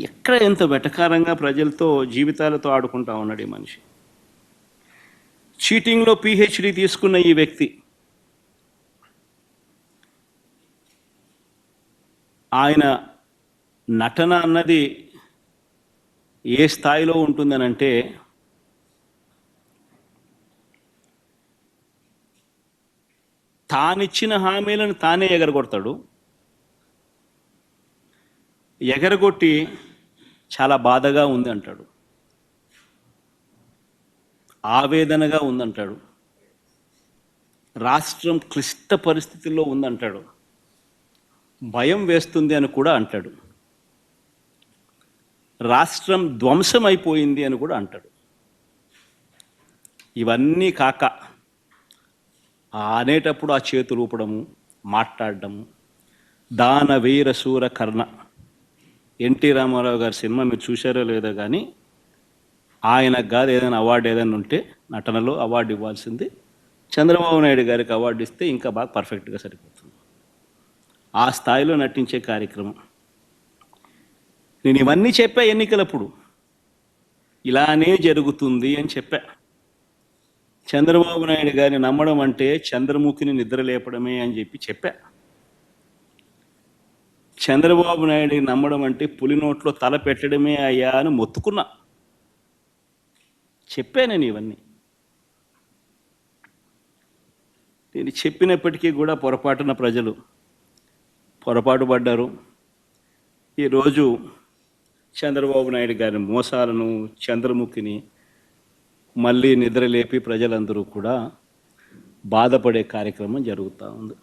ఎక్కడ ఎంత వెటకారంగా ప్రజలతో జీవితాలతో ఆడుకుంటా ఉన్నాడు ఈ మనిషి. చీటింగ్లో పిహెచ్డి తీసుకున్న ఈ వ్యక్తి ఆయన నటన అన్నది ఏ స్థాయిలో ఉంటుందనంటే తానిచ్చిన హామీలను తానే ఎగరగొడతాడు. ఎగరగొట్టి చాలా బాధగా ఉంది అంటాడు, ఆవేదనగా ఉందంటాడు, రాష్ట్రం క్లిష్ట పరిస్థితుల్లో ఉందంటాడు, భయం వేస్తుంది అని కూడా అంటాడు, రాష్ట్రం ధ్వంసం అయిపోయింది అని కూడా అంటాడు. ఇవన్నీ కాక అనేటప్పుడు ఆ చేతులు ఊపడము, మాట్లాడడము, దాన వీర శూర కర్ణ. ఎన్టీ రామారావు గారి సినిమా మీరు చూశారో లేదో కానీ ఆయనకు కాదు ఏదైనా అవార్డు ఏదైనా ఉంటే నటనలో అవార్డు ఇవ్వాల్సింది, చంద్రబాబు నాయుడు గారికి అవార్డు ఇస్తే ఇంకా బాగా పర్ఫెక్ట్గా సరిపోతుంది. ఆ స్థాయిలో నటించే కార్యక్రమం. నేను ఇవన్నీ చెప్పా ఎన్నికలప్పుడు, ఇలానే జరుగుతుంది అని చెప్పా. చంద్రబాబు నాయుడు గారిని నమ్మడం అంటే చంద్రముఖిని నిద్రలేపడమే అని చెప్పా. చంద్రబాబు నాయుడిని నమ్మడం అంటే పులి నోట్లో తల పెట్టడమే అయ్యా అని మొత్తుకున్నా. చెప్పాను ఇవన్నీ. నేను చెప్పినప్పటికీ కూడా పొరపాటున ప్రజలు పొరపాటు పడ్డారు. ఈరోజు చంద్రబాబు నాయుడు గారి మోసాలను, చంద్రముఖిని మళ్ళీ నిద్రలేపి ప్రజలందరూ కూడా బాధపడే కార్యక్రమం జరుగుతూ ఉంది.